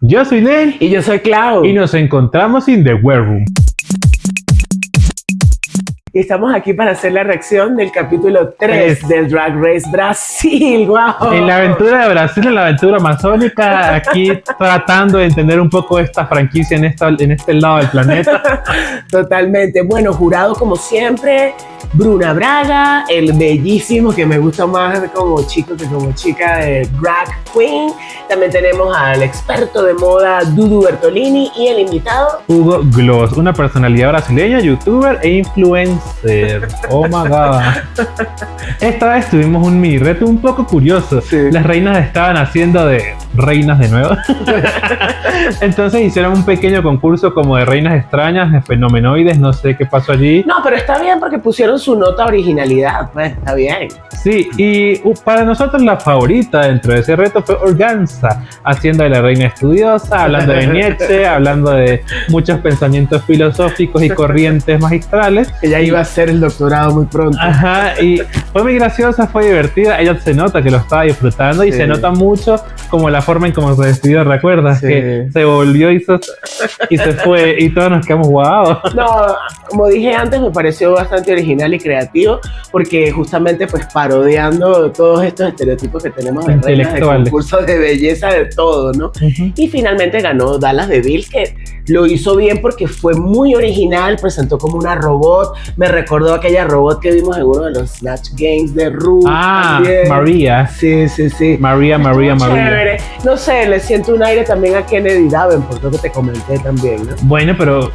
Yo soy Nel Y yo soy Clau. y nos encontramos en The War Room. Y estamos aquí para hacer la reacción del capítulo 3 Tres. del Drag Race Brasil. ¡Wow! En la aventura de Brasil, en la aventura amazónica, aquí tratando de entender un poco esta franquicia en este lado del planeta. Totalmente. Bueno, jurado como siempre, Bruna Braga, el bellísimo, que me gusta más como chico que como chica, de Drag Queen. También tenemos al experto de moda Dudu Bertolini y el invitado Hugo Gloss, una personalidad brasileña, youtuber e influencer. Oh my god. Esta vez tuvimos un mini reto un poco curioso. Sí. Las reinas estaban haciendo de reinas de nuevo. Entonces hicieron un pequeño concurso como de reinas extrañas, de fenomenoides, no sé qué pasó allí. No, pero está bien porque pusieron su nota originalidad, pues está bien. Sí, y para nosotros la favorita dentro de ese reto fue Organza, haciendo de la reina estudiosa, hablando de Nietzsche, hablando de muchos pensamientos filosóficos y corrientes magistrales. Ella iba a hacer el doctorado muy pronto. Ajá, y fue muy graciosa, fue divertida, ella se nota que lo estaba disfrutando y Sí. se nota mucho como la forma en cómo se despidió, ¿recuerdas? Sí. Que se volvió y se fue y todos nos quedamos guau. No, como dije antes, me pareció bastante original y creativo porque justamente pues parodiando todos estos estereotipos que tenemos de reinas de Intelectuales. concursos de belleza de todo, ¿no? Ujú. Y finalmente ganó Dallas DeVille, que lo hizo bien porque fue muy original, presentó como una robot, me recordó aquella robot que vimos en uno de los Snatch Games de Ru. también. María. Sí, sí, sí. María. Chévere. No sé, le siento un aire también a Kennedy Davenport, lo que te comenté también, ¿no? Bueno, pero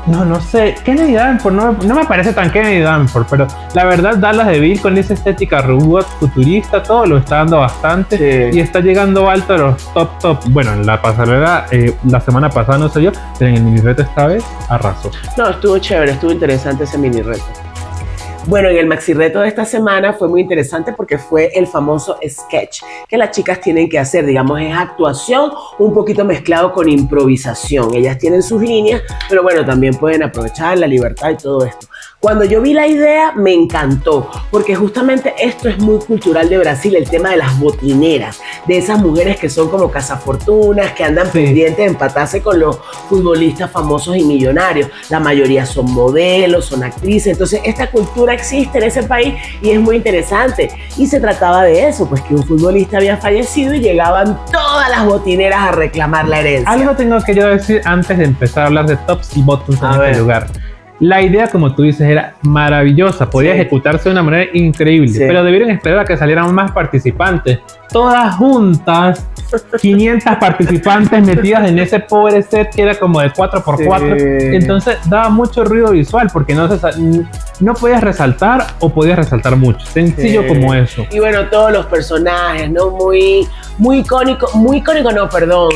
no sé, Kennedy Davenport no me parece tan Kennedy Davenport, pero la verdad Dallas DeVille con esa estética robot futurista, todo lo está dando bastante Sí. y está llegando alto a los top. Bueno, en la pasarela la semana pasada no sé yo, pero en el mini reto esta vez arrasó. No, estuvo chévere, estuvo interesante ese mini reto. Bueno, en el maxi reto de esta semana fue muy interesante porque fue el famoso sketch que las chicas tienen que hacer, digamos, es actuación un poquito mezclado con improvisación. Ellas tienen sus líneas, pero bueno, también pueden aprovechar la libertad y todo esto. Cuando yo vi la idea me encantó, porque justamente esto es muy cultural de Brasil, el tema de las botineras, de esas mujeres que son como cazafortunas, que andan Sí. pendientes de empatarse con los futbolistas famosos y millonarios. La mayoría son modelos, son actrices, entonces esta cultura existe en ese país y es muy interesante. Y se trataba de eso, pues que un futbolista había fallecido y llegaban todas las botineras a reclamar la herencia. Algo tengo que yo decir antes de empezar a hablar de tops y bottoms A en ver. este lugar. La idea, como tú dices, era maravillosa, podía Sí. ejecutarse de una manera increíble, Sí. pero debieron esperar a que salieran más participantes. Todas juntas, 500 participantes metidas en ese pobre set que era como de 4x4. Sí. Entonces daba mucho ruido visual porque no podías resaltar o podías resaltar mucho. Sencillo Sí. como eso. Y bueno, todos los personajes, ¿no? Muy icónico, no, perdón,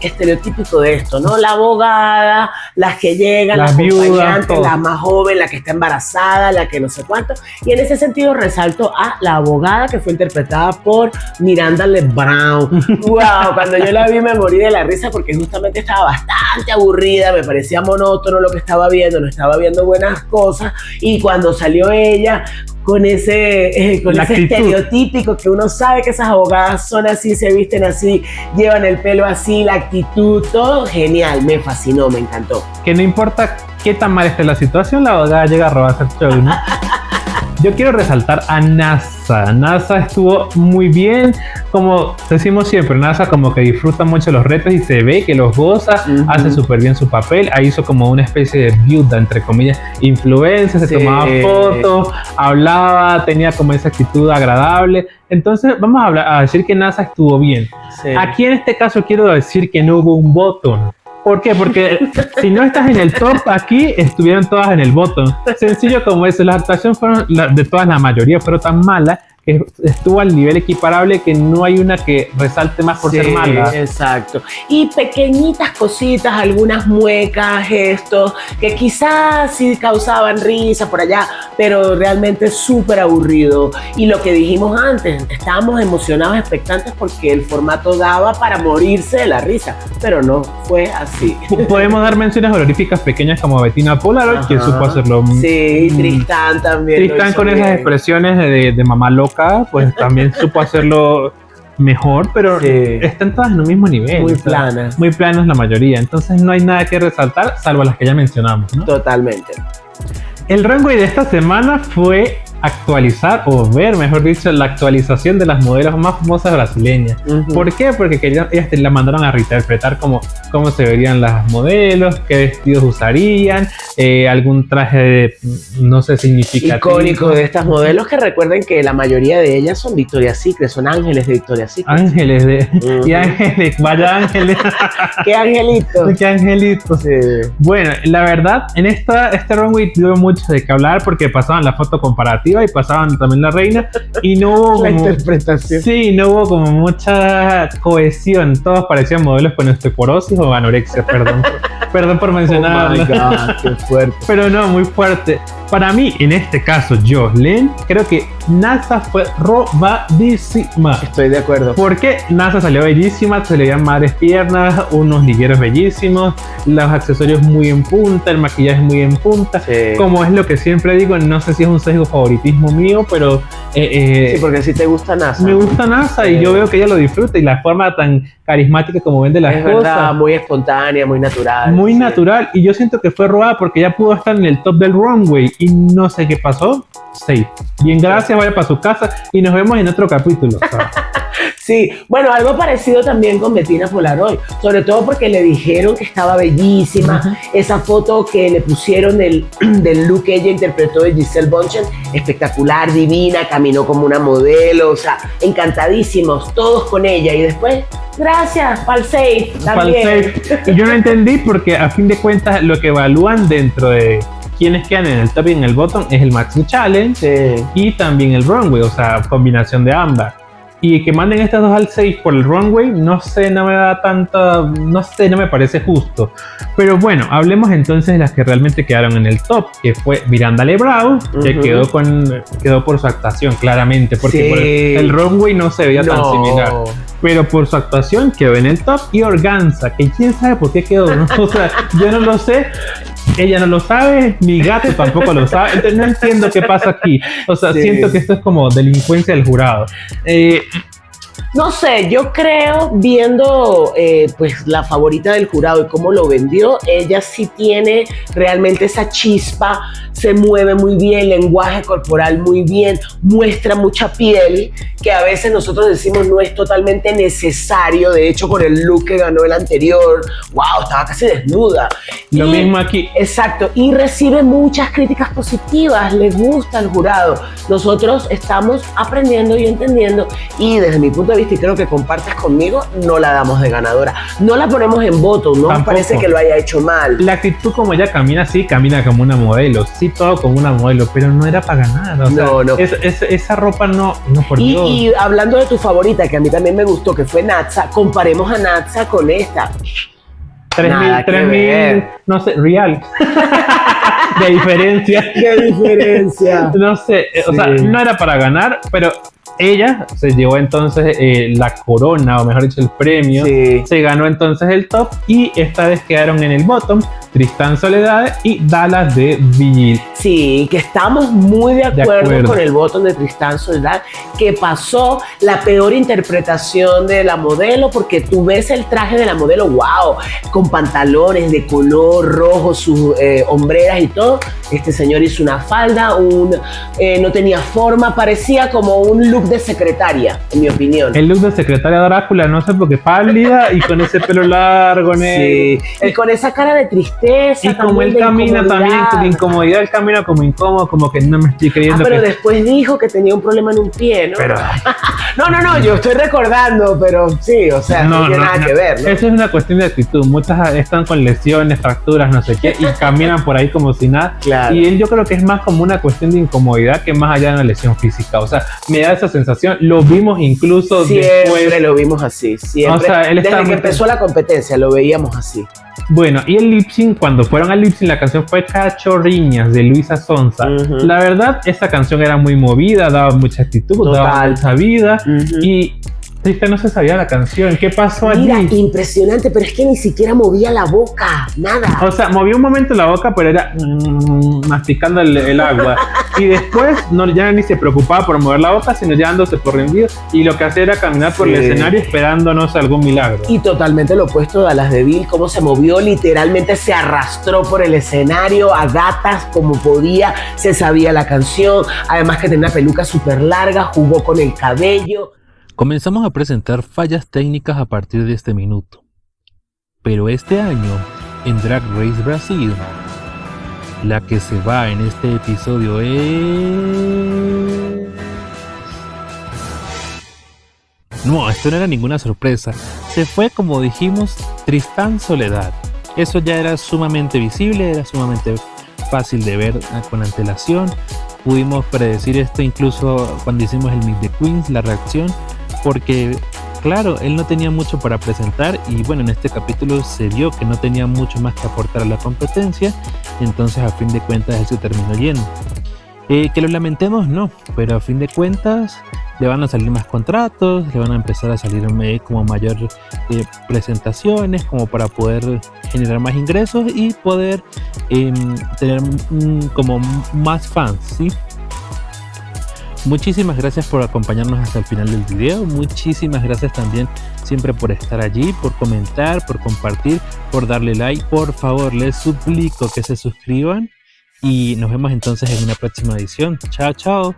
estereotípico de esto, ¿no? La abogada, las que llegan, Las las viudas, acompañantes, todo. la más joven, la que está embarazada, la que no sé cuánto. Y en ese sentido resalto a la abogada que fue interpretada por Miranda Lebrun. ¡Wow! Cuando yo la vi me morí de la risa porque justamente estaba bastante aburrida, me parecía monótono lo que estaba viendo, no estaba viendo buenas cosas. Y cuando salió ella con ese La actitud. estereotípico que uno sabe que esas abogadas son así, se visten así, llevan el pelo así, la actitud, todo genial, me fascinó, me encantó. Que no importa qué tan mal esté la situación, la abogada llega a robarse el show, ¿no? Yo quiero resaltar a NASA. NASA estuvo muy bien, como decimos siempre, NASA como que disfruta mucho los retos y se ve que los goza, Ujú. hace súper bien su papel. Ahí hizo como una especie de viuda, entre comillas, influencia, se Sí. tomaba fotos, hablaba, tenía como esa actitud agradable. Entonces vamos a decir que NASA estuvo bien. Sí. Aquí en este caso quiero decir que no hubo un botón. ¿Por qué? Porque si no estás en el top, aquí estuvieron todas en el bottom. Sencillo como eso. Las actuaciones fueron, de todas, la mayoría fueron tan malas que estuvo al nivel equiparable, que no hay una que resalte más por ser mala. Exacto. Y pequeñitas cositas, algunas muecas, gestos, que quizás sí causaban risa por allá, pero realmente súper aburrido. Y lo que dijimos antes, estábamos emocionados, expectantes, porque el formato daba para morirse de la risa, pero no fue así. Podemos dar menciones honoríficas pequeñas como Bettina Polaroid, que Ajá. supo hacerlo. Sí, Tristán también. lo Tristán hizo con esas bien. expresiones de mamá loca, pues también supo hacerlo mejor, pero Sí. están todas en un mismo nivel. Muy o sea, planas. Muy planas la mayoría. Entonces no hay nada que resaltar, salvo las que ya mencionamos, ¿no? Totalmente. El runway de esta semana fue actualizar, o ver, mejor dicho, la actualización de las modelos más famosas brasileñas. Ujú. ¿Por qué? Porque ellas la mandaron a reinterpretar cómo se verían las modelos, qué vestidos usarían, algún traje, no sé, significativo. Icónico de estas modelos, que recuerden que la mayoría de ellas son Victoria's Secret, son ángeles de Victoria's Secret. Ángeles de... Ujú. Y ángeles, vaya ángeles. ¡Qué angelito! Qué angelitos. Sí. Bueno, la verdad, en este runway tuve mucho de qué hablar porque pasaban la foto comparativa y pasaban también la reina y no hubo La como... interpretación. Sí, no hubo como mucha cohesión. Todos parecían modelos con osteoporosis o anorexia, perdón. Perdón por Oh my mencionarlo. God, qué fuerte. Pero no, muy fuerte. Para mí, en este caso, Jocelyn, creo que NASA fue robadísima. Estoy de acuerdo. Porque NASA salió bellísima, se le veían madres piernas, unos ligueros bellísimos, los accesorios muy en punta, el maquillaje muy en punta. Sí. Como es lo que siempre digo, no sé si es un sesgo favoritismo mío, pero Sí, porque si te gusta NASA. me gusta NASA y yo veo que ella lo disfruta y la forma tan carismática como vende las Es cosas. verdad, muy espontánea, muy natural. Muy Sí. natural, y yo siento que fue robada porque ya pudo estar en el top del runway y no sé qué pasó. Safe. Bien, gracias, vaya para su casa y nos vemos en otro capítulo. O sea, Sí, bueno, algo parecido también con Bettina Polaroid, sobre todo porque le dijeron que estaba bellísima. Ujú. Esa foto que le pusieron del look que ella interpretó de Giselle Bündchen, espectacular, divina, caminó como una modelo, o sea, encantadísimos, todos con ella. Y después, gracias, pa'l safe también. safe. Y yo no entendí porque a fin de cuentas lo que evalúan dentro de quienes quedan en el top y en el bottom es el Maxi Challenge Sí. y también el runway, o sea, combinación de ambas. Y que manden estas dos al 6 por el runway, no sé, no me da tanta, no sé, no me parece justo. Pero bueno, hablemos entonces de las que realmente quedaron en el top, que fue Miranda Lebrau, que Ujú. quedó por su actuación, claramente, porque Sí. por el runway no se veía tan similar. Pero por su actuación quedó en el top. Y Organza, que quién sabe por qué quedó, ¿no? O sea, yo no lo sé, ella no lo sabe, mi gato tampoco lo sabe, entonces no entiendo qué pasa aquí. O sea, Sí. siento que esto es como delincuencia del jurado. No sé, yo creo, viendo pues la favorita del jurado y cómo lo vendió, ella sí tiene realmente esa chispa, se mueve muy bien, lenguaje corporal muy bien, muestra mucha piel, que a veces nosotros decimos no es totalmente necesario. De hecho, con el look que ganó el anterior, wow, estaba casi desnuda. Lo Y- mismo aquí. Exacto, y recibe muchas críticas positivas, le gusta al jurado. Nosotros estamos aprendiendo y entendiendo, y desde mi punto de vista, y creo que compartes conmigo, no la damos de ganadora. No la ponemos en voto, no nos Tampoco. parece que lo haya hecho mal. La actitud como ella camina así, camina como una modelo, sí, todo como una modelo, pero no era para ganar. O sea, No. esa ropa no por Dios. Y hablando de tu favorita, que a mí también me gustó, que fue Natsa, comparemos a Natsa con esta. 3.000, que ver. no sé, real. De diferencia. ¡Qué diferencia! No sé, o Sí. sea, no era para ganar, pero ella se llevó entonces la corona, o mejor dicho, el premio. Sí. Se ganó entonces el top y esta vez quedaron en el bottom Tristán Soledad y Dallas de Vigil. Sí, que estamos muy de acuerdo acuerdo. con el voto de Tristán Soledad, que pasó la peor interpretación de la modelo, porque tú ves el traje de la modelo, wow, con pantalones de color rojo, sus hombreras y todo. Este señor hizo una falda, no tenía forma, parecía como un look de secretaria, en mi opinión. El look de secretaria Drácula, no sé por qué pálida y con ese pelo largo, Sí, y con esa cara de tristeza. Y como también él de camina también, incomodidad. de incomodidad, él camina como incómodo, como que no me estoy creyendo Pero que... después dijo que tenía un problema en un pie, ¿no? Pero No, yo estoy recordando, pero sí, o sea, no tiene nada que ver, ¿no? Eso es una cuestión de actitud. Muchas están con lesiones, fracturas, no sé qué, y caminan por ahí como si nada. Claro. Y él, yo creo que es más como una cuestión de incomodidad que más allá de una lesión física. O sea, me da esa sensación. Lo vimos incluso Siempre después. lo vimos así, siempre. O sea, él Desde estaba que muy- empezó la competencia lo veíamos así. Bueno, y el lip sync, cuando fueron al lip sync, la canción fue Cachorriñas de Luisa Sonza. Ujú. La verdad, esa canción era muy movida, daba mucha actitud, daba Total. mucha vida. Ujú. Y Es que no se sabía la canción. ¿Qué pasó Mira, allí? impresionante, pero es que ni siquiera movía la boca, nada. O sea, movió un momento la boca, pero era masticando el agua. Y después ya ni se preocupaba por mover la boca, sino ya dándose por rendido. Y lo que hacía era caminar por el escenario esperándonos algún milagro. Y totalmente lo opuesto a las de Bill, cómo se movió, literalmente se arrastró por el escenario a gatas como podía, se sabía la canción, además que tenía una peluca súper larga, jugó con el cabello. Comenzamos a presentar fallas técnicas a partir de este minuto. Pero este año, en Drag Race Brasil, la que se va en este episodio es... No, esto no era ninguna sorpresa. Se fue, como dijimos, Tristán Soledad. Eso ya era sumamente visible, era sumamente fácil de ver con antelación. Pudimos predecir esto incluso cuando hicimos el Meet the Queens, la reacción, porque claro, él no tenía mucho para presentar y bueno, en este capítulo se vio que no tenía mucho más que aportar a la competencia, entonces a fin de cuentas él se terminó yendo. Que lo lamentemos, no, pero a fin de cuentas le van a salir más contratos, le van a empezar a salir como mayor presentaciones, como para poder generar más ingresos y poder tener como más fans, ¿sí? Muchísimas gracias por acompañarnos hasta el final del video. Muchísimas gracias también siempre por estar allí, por comentar, por compartir, por darle like. Por favor, les suplico que se suscriban y nos vemos entonces en una próxima edición. Chao, chao.